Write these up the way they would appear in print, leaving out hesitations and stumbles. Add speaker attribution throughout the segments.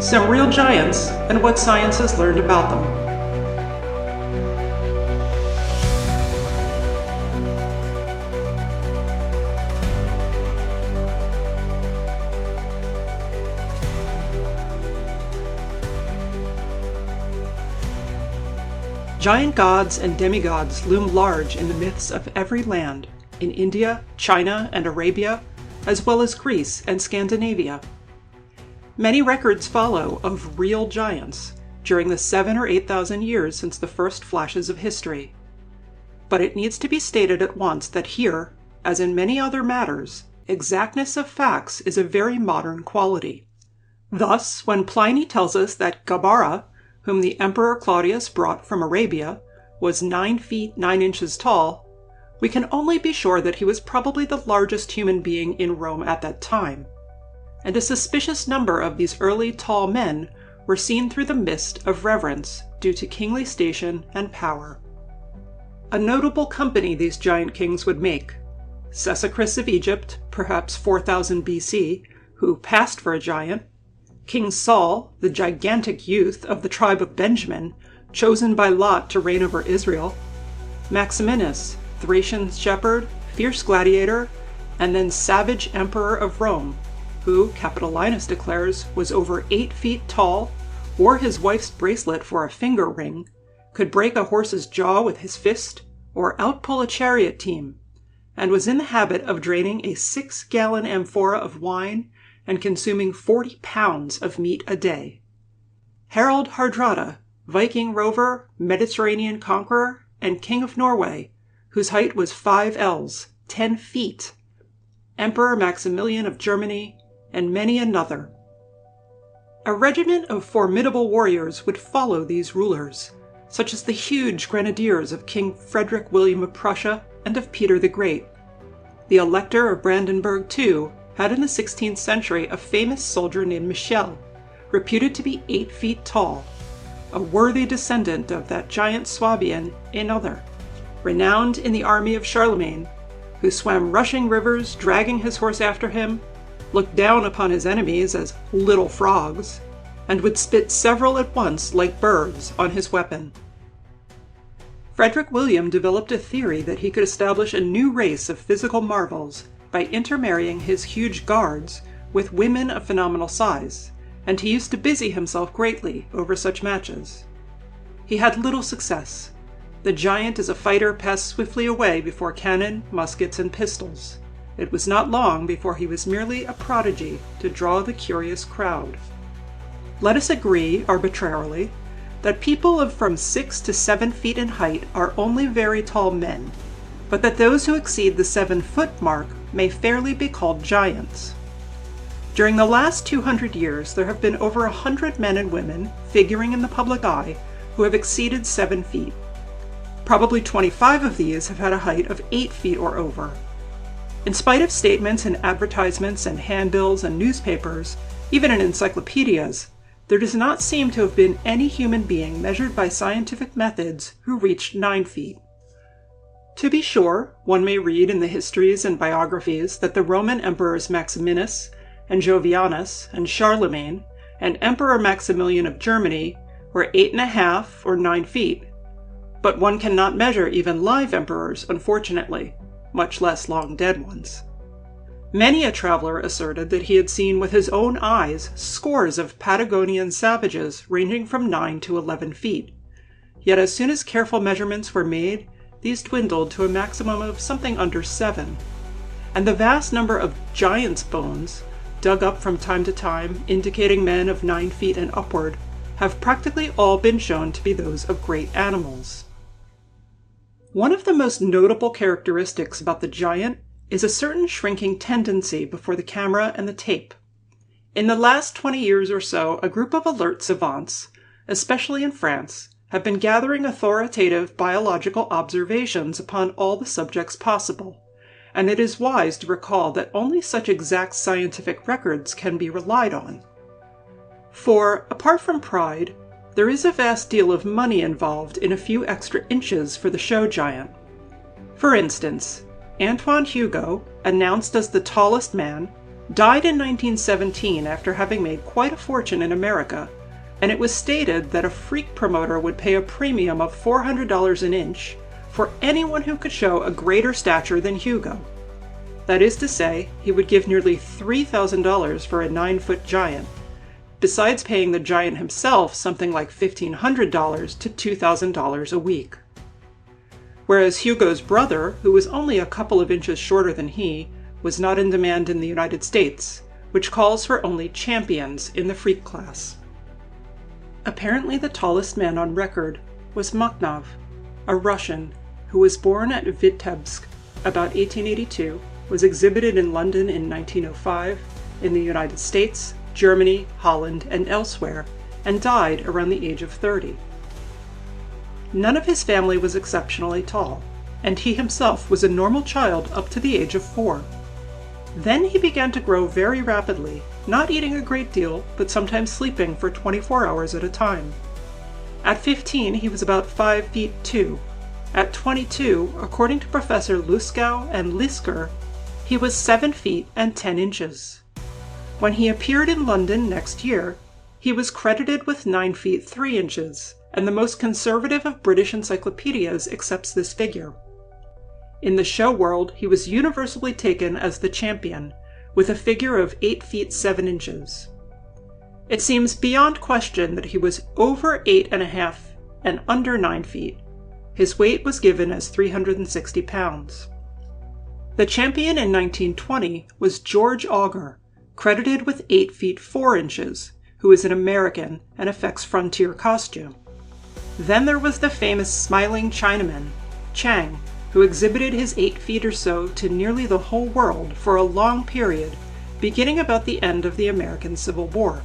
Speaker 1: some real giants, and what science has learned about them. Giant gods and demigods loom large in the myths of every land, in India, China, and Arabia, as well as Greece and Scandinavia. Many records follow of real giants during the 7,000 or 8,000 years since the first flashes of history. But it needs to be stated at once that here, as in many other matters, exactness of facts is a very modern quality. Thus, when Pliny tells us that Gabara, whom the Emperor Claudius brought from Arabia, was 9 feet 9 inches tall, we can only be sure that he was probably the largest human being in Rome at that time. And a suspicious number of these early tall men were seen through the mist of reverence due to kingly station and power. A notable company these giant kings would make: Sesostris of Egypt, perhaps 4000 BC, who passed for a giant; King Saul, the gigantic youth of the tribe of Benjamin, chosen by Lot to reign over Israel; Maximinus, Thracian shepherd, fierce gladiator, and then savage emperor of Rome, who, Capitolinus declares, was over 8 feet tall, wore his wife's bracelet for a finger ring, could break a horse's jaw with his fist, or outpull a chariot team, and was in the habit of draining a 6-gallon amphora of wine and consuming 40 pounds of meat a day. Harald Hardrada, Viking rover, Mediterranean conqueror, and King of Norway, whose height was 5 ells, 10 feet. Emperor Maximilian of Germany, and many another. A regiment of formidable warriors would follow these rulers, such as the huge grenadiers of King Frederick William of Prussia and of Peter the Great. The Elector of Brandenburg, too, had in the 16th century a famous soldier named Michel, reputed to be 8 feet tall, a worthy descendant of that giant Swabian, another, renowned in the army of Charlemagne, who swam rushing rivers, dragging his horse after him, looked down upon his enemies as little frogs, and would spit several at once like birds on his weapon. Frederick William developed a theory that he could establish a new race of physical marvels by intermarrying his huge guards with women of phenomenal size, and he used to busy himself greatly over such matches. He had little success. The giant as a fighter passed swiftly away before cannon, muskets, and pistols. It was not long before he was merely a prodigy to draw the curious crowd. Let us agree, arbitrarily, that people of from 6 to 7 feet in height are only very tall men, but that those who exceed the 7-foot mark may fairly be called giants. During the last 200 years, there have been over 100 men and women, figuring in the public eye, who have exceeded 7 feet. Probably 25 of these have had a height of 8 feet or over. In spite of statements in advertisements and handbills and newspapers, even in encyclopedias, there does not seem to have been any human being measured by scientific methods who reached 9 feet. To be sure, one may read in the histories and biographies that the Roman emperors Maximinus and Jovianus and Charlemagne and Emperor Maximilian of Germany were 8.5 or 9 feet, but one cannot measure even live emperors, unfortunately, much less long-dead ones. Many a traveler asserted that he had seen with his own eyes scores of Patagonian savages ranging from 9 to 11 feet, yet as soon as careful measurements were made, these dwindled to a maximum of something under 7, and the vast number of giants' bones, dug up from time to time, indicating men of 9 feet and upward, have practically all been shown to be those of great animals. One of the most notable characteristics about the giant is a certain shrinking tendency before the camera and the tape. In the last 20 years or so, a group of alert savants, especially in France, have been gathering authoritative biological observations upon all the subjects possible, and it is wise to recall that only such exact scientific records can be relied on. For, apart from pride, there is a vast deal of money involved in a few extra inches for the show giant. For instance, Antoine Hugo, announced as the tallest man, died in 1917 after having made quite a fortune in America, and it was stated that a freak promoter would pay a premium of $400 an inch for anyone who could show a greater stature than Hugo. That is to say, he would give nearly $3,000 for a 9-foot giant, besides paying the giant himself something like $1,500 to $2,000 a week. Whereas Hugo's brother, who was only a couple of inches shorter than he, was not in demand in the United States, which calls for only champions in the freak class. Apparently the tallest man on record was Makhnov, a Russian who was born at Vitebsk about 1882, was exhibited in London in 1905, in the United States, Germany, Holland, and elsewhere, and died around the age of 30. None of his family was exceptionally tall, and he himself was a normal child up to the age of 4. Then he began to grow very rapidly, not eating a great deal, but sometimes sleeping for 24 hours at a time. At 15, he was about 5 feet 2. At 22, according to Professor Luskow and Lisker, he was 7 feet and 10 inches. When he appeared in London next year, he was credited with 9 feet 3 inches, and the most conservative of British encyclopedias accepts this figure. In the show world, he was universally taken as the champion, with a figure of 8 feet 7 inches. It seems beyond question that he was over 8.5 and under 9 feet. His weight was given as 360 pounds. The champion in 1920 was George Auger, credited with 8 feet 4 inches, who is an American and affects frontier costume. Then there was the famous smiling Chinaman, Chang, who exhibited his 8 feet or so to nearly the whole world for a long period, beginning about the end of the American Civil War.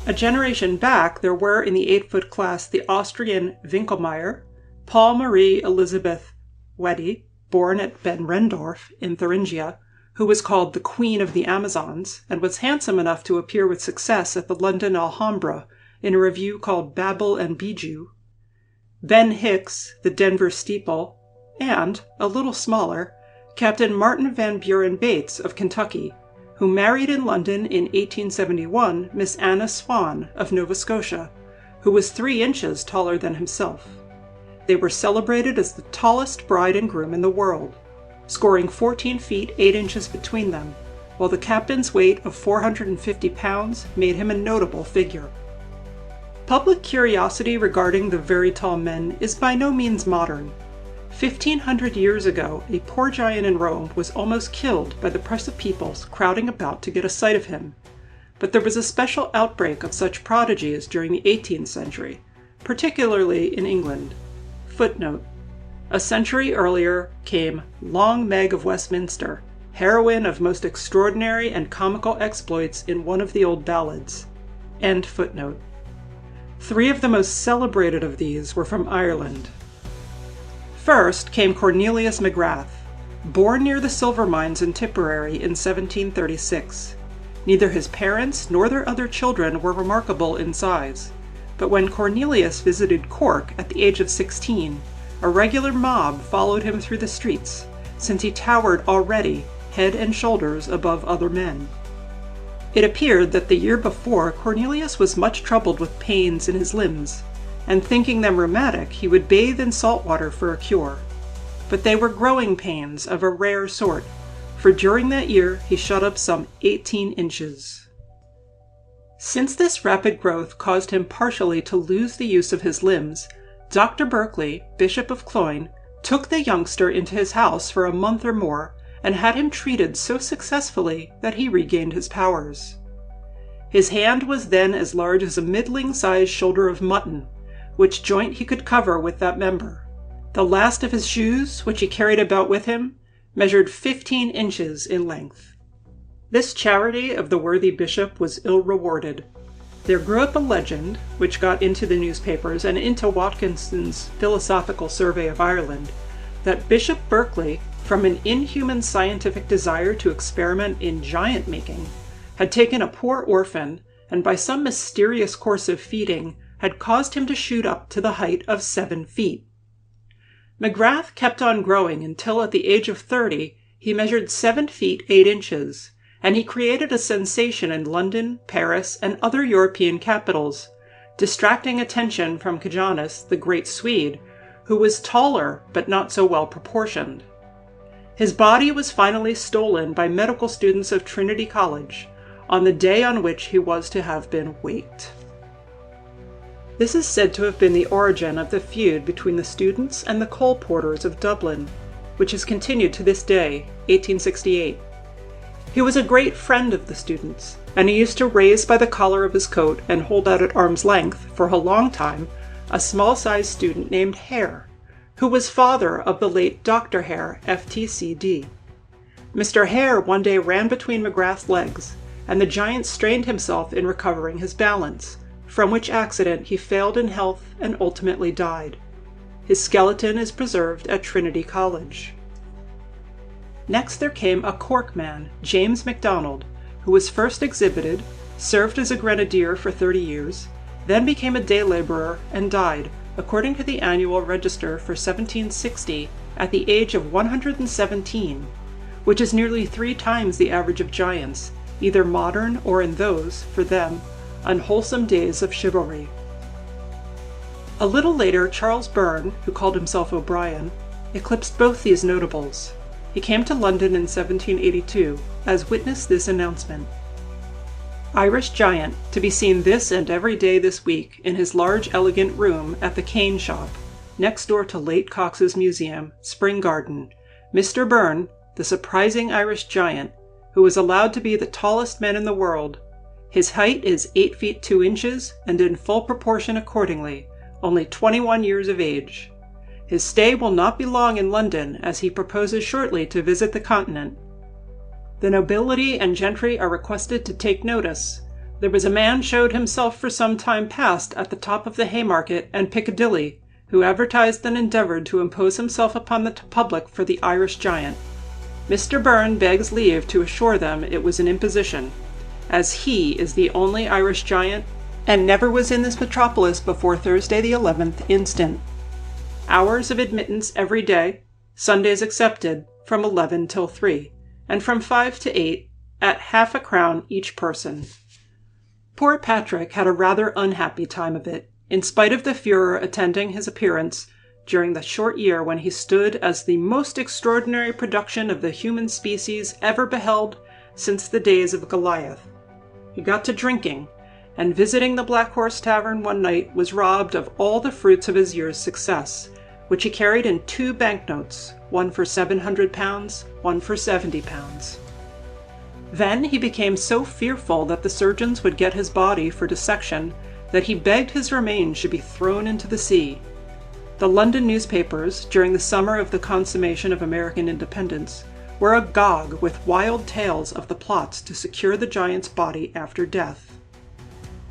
Speaker 1: A generation back, there were in the 8-foot class the Austrian Winkelmeyer, Paul Marie Elizabeth Weddy, born at Ben Rendorf in Thuringia, who was called the Queen of the Amazons, and was handsome enough to appear with success at the London Alhambra in a revue called Babel and Bijou, Ben Hicks, the Denver Steeple, and, a little smaller, Captain Martin Van Buren Bates of Kentucky, who married in London in 1871 Miss Anna Swan of Nova Scotia, who was 3 inches taller than himself. They were celebrated as the tallest bride and groom in the world, scoring 14 feet 8 inches between them, while the captain's weight of 450 pounds made him a notable figure. Public curiosity regarding the very tall men is by no means modern. 1,500 years ago, a poor giant in Rome was almost killed by the press of peoples crowding about to get a sight of him. But there was a special outbreak of such prodigies during the 18th century, particularly in England. Footnote: a century earlier came Long Meg of Westminster, heroine of most extraordinary and comical exploits in one of the old ballads. End footnote. 3 of the most celebrated of these were from Ireland. First came Cornelius Magrath, born near the silver mines in Tipperary in 1736. Neither his parents nor their other children were remarkable in size, but when Cornelius visited Cork at the age of 16, a regular mob followed him through the streets, since he towered already head and shoulders above other men. It appeared that the year before Cornelius was much troubled with pains in his limbs, and thinking them rheumatic, he would bathe in salt water for a cure. But they were growing pains of a rare sort, for during that year he shot up some 18 inches. Since this rapid growth caused him partially to lose the use of his limbs, Dr. Berkeley, Bishop of Cloyne, took the youngster into his house for a month or more and had him treated so successfully that he regained his powers. His hand was then as large as a middling-sized shoulder of mutton, which joint he could cover with that member. The last of his shoes, which he carried about with him, measured 15 inches in length. This charity of the worthy bishop was ill-rewarded. There grew up a legend, which got into the newspapers and into Watkinson's Philosophical Survey of Ireland, that Bishop Berkeley, from an inhuman scientific desire to experiment in giant-making, had taken a poor orphan, and by some mysterious course of feeding, had caused him to shoot up to the height of 7 feet. Magrath kept on growing until at the age of 30 he measured 7 feet 8 inches, and he created a sensation in London, Paris, and other European capitals, distracting attention from Sejanus, the great Swede, who was taller but not so well proportioned. His body was finally stolen by medical students of Trinity College on the day on which he was to have been waked. This is said to have been the origin of the feud between the students and the coal porters of Dublin, which has continued to this day, 1868. He was a great friend of the students, and he used to raise by the collar of his coat and hold out at arm's length, for a long time, a small-sized student named Hare, who was father of the late Dr. Hare, FTCD. Mr. Hare one day ran between McGrath's legs, and the giant strained himself in recovering his balance, from which accident he failed in health and ultimately died. His skeleton is preserved at Trinity College. Next there came a Cork man, James MacDonald, who was first exhibited, served as a grenadier for 30 years, then became a day laborer and died, according to the annual register for 1760, at the age of 117, which is nearly 3 times the average of giants, either modern or in those, for them, unwholesome days of chivalry. A little later, Charles Byrne, who called himself O'Brien, eclipsed both these notables. He came to London in 1782, as witness this announcement. Irish Giant, to be seen this and every day this week in his large elegant room at the Cane Shop, next door to Late Cox's Museum, Spring Garden, Mr. Byrne, the surprising Irish Giant, who is allowed to be the tallest man in the world. His height is 8 feet 2 inches, and in full proportion accordingly, only 21 years of age. His stay will not be long in London, as he proposes shortly to visit the continent. The nobility and gentry are requested to take notice. There was a man showed himself for some time past at the top of the Haymarket and Piccadilly, who advertised and endeavoured to impose himself upon the public for the Irish Giant. Mr. Byrne begs leave to assure them it was an imposition, as he is the only Irish Giant, and never was in this metropolis before Thursday the 11th instant. Hours of admittance every day, Sundays excepted, from 11 till 3, and from 5 to 8, at half a crown each person. Poor Patrick had a rather unhappy time of it, in spite of the furor attending his appearance during the short year when he stood as the most extraordinary production of the human species ever beheld since the days of Goliath. He got to drinking, and visiting the Black Horse Tavern one night was robbed of all the fruits of his year's success, which he carried in 2 banknotes, one for £700, one for £70. Then he became so fearful that the surgeons would get his body for dissection that he begged his remains should be thrown into the sea. The London newspapers, during the summer of the consummation of American independence, were agog with wild tales of the plots to secure the giant's body after death.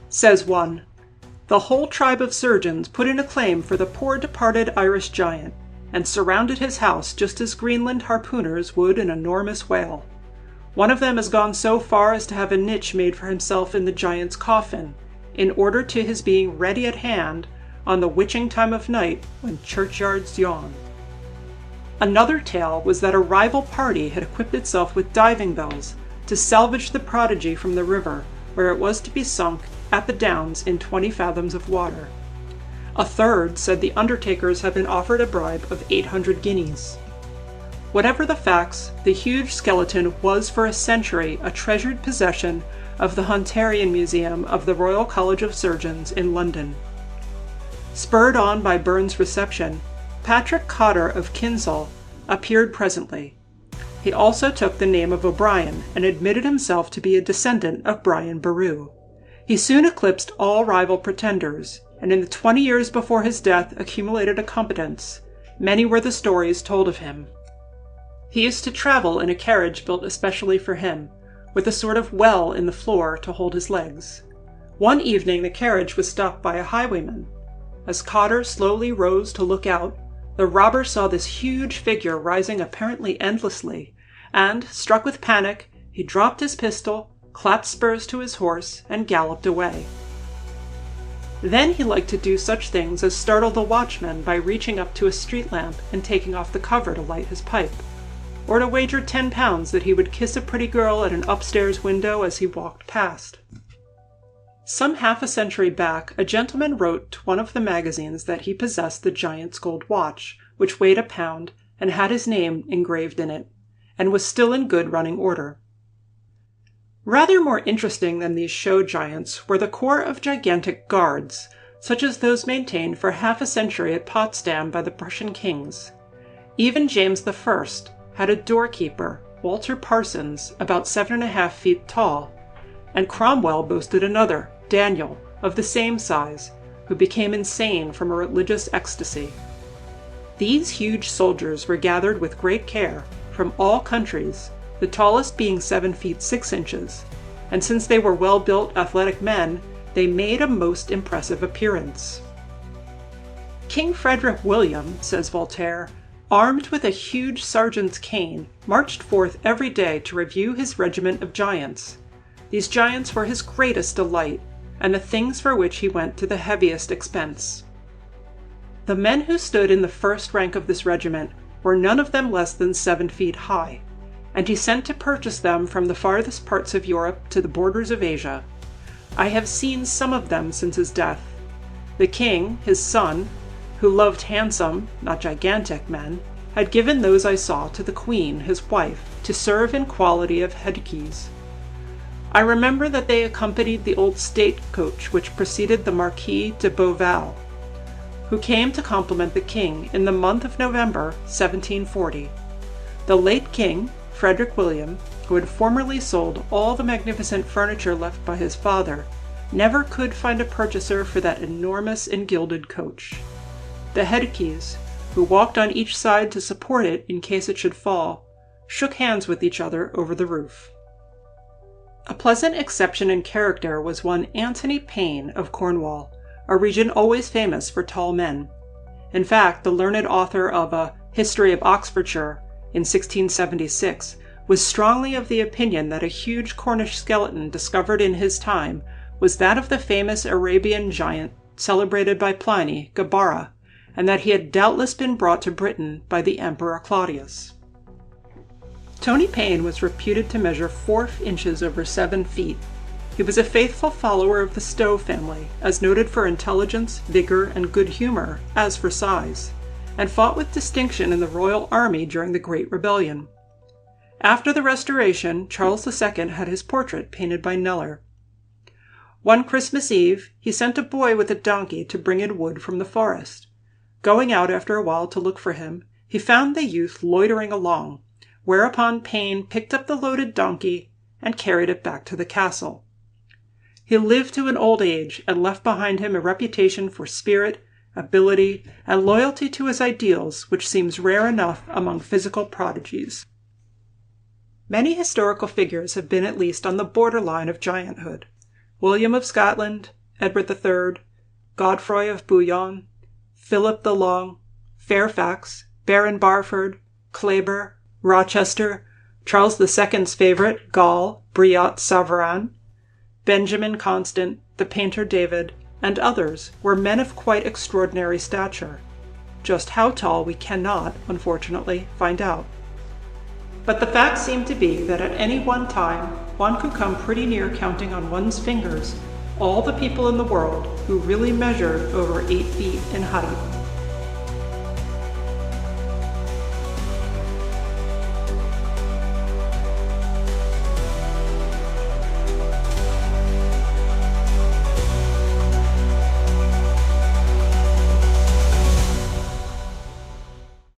Speaker 1: Says one, "The whole tribe of surgeons put in a claim for the poor departed Irish Giant, and surrounded his house just as Greenland harpooners would an enormous whale. One of them has gone so far as to have a niche made for himself in the giant's coffin, in order to his being ready at hand on the witching time of night when churchyards yawn." Another tale was that a rival party had equipped itself with diving bells to salvage the prodigy from the river, where it was to be sunk at the Downs in 20 fathoms of water. A third said the undertakers had been offered a bribe of 800 guineas. Whatever the facts, the huge skeleton was for a century a treasured possession of the Hunterian Museum of the Royal College of Surgeons in London. Spurred on by Byrne's reception, Patrick Cotter of Kinsale appeared presently. He also took the name of O'Brien and admitted himself to be a descendant of Brian Boru. He soon eclipsed all rival pretenders, and in the 20 years before his death accumulated a competence. Many were the stories told of him. He used to travel in a carriage built especially for him, with a sort of well in the floor to hold his legs. One evening the carriage was stopped by a highwayman. As Cotter slowly rose to look out, the robber saw this huge figure rising apparently endlessly, and, struck with panic, he dropped his pistol, clapped spurs to his horse, and galloped away. Then he liked to do such things as startle the watchman by reaching up to a street lamp and taking off the cover to light his pipe, or to wager 10 pounds that he would kiss a pretty girl at an upstairs window as he walked past. Some half a century back, a gentleman wrote to one of the magazines that he possessed the giant's gold watch, which weighed a pound and had his name engraved in it, and was still in good running order. Rather more interesting than these show giants were the corps of gigantic guards, such as those maintained for half a century at Potsdam by the Prussian kings. Even James I had a doorkeeper, Walter Parsons, about 7.5 feet tall, and Cromwell boasted another, Daniel, of the same size, who became insane from a religious ecstasy. These huge soldiers were gathered with great care from all countries, the tallest being 7 feet 6 inches, and since they were well-built, athletic men, they made a most impressive appearance. King Frederick William, says Voltaire, armed with a huge sergeant's cane, marched forth every day to review his regiment of giants. These giants were his greatest delight, and the things for which he went to the heaviest expense. The men who stood in the first rank of this regiment were none of them less than 7 feet high, and he sent to purchase them from the farthest parts of Europe to the borders of Asia. I have seen some of them since his death. The king, his son, who loved handsome, not gigantic men, had given those I saw to the queen, his wife, to serve in quality of headkeys. I remember that they accompanied the old state-coach which preceded the Marquis de Beauval, who came to compliment the king in the month of November, 1740. The late king, Frederick William, who had formerly sold all the magnificent furniture left by his father, never could find a purchaser for that enormous and gilded coach. The headkeys, who walked on each side to support it in case it should fall, shook hands with each other over the roof. A pleasant exception in character was one Anthony Payne of Cornwall, a region always famous for tall men. In fact, the learned author of A History of Oxfordshire in 1676 was strongly of the opinion that a huge Cornish skeleton discovered in his time was that of the famous Arabian giant celebrated by Pliny, Gabara, and that he had doubtless been brought to Britain by the Emperor Claudius. Tony Payne was reputed to measure 4 inches over 7 feet. He was a faithful follower of the Stowe family, as noted for intelligence, vigor, and good humor as for size, and fought with distinction in the Royal Army during the Great Rebellion. After the Restoration, Charles II had his portrait painted by Kneller. One Christmas Eve, he sent a boy with a donkey to bring in wood from the forest. Going out after a while to look for him, he found the youth loitering along, whereupon Payne picked up the loaded donkey and carried it back to the castle. He lived to an old age and left behind him a reputation for spirit, ability, and loyalty to his ideals which seems rare enough among physical prodigies. Many historical figures have been at least on the borderline of gianthood. William of Scotland, Edward III, Godfrey of Bouillon, Philip the Long, Fairfax, Baron Barford, Kleber, Rochester, Charles II's favorite, Gaul, Briot Savarin, Benjamin Constant, the painter David, and others were men of quite extraordinary stature. Just how tall we cannot, unfortunately, find out. But the fact seemed to be that at any one time, one could come pretty near counting on one's fingers all the people in the world who really measured over 8 feet in height.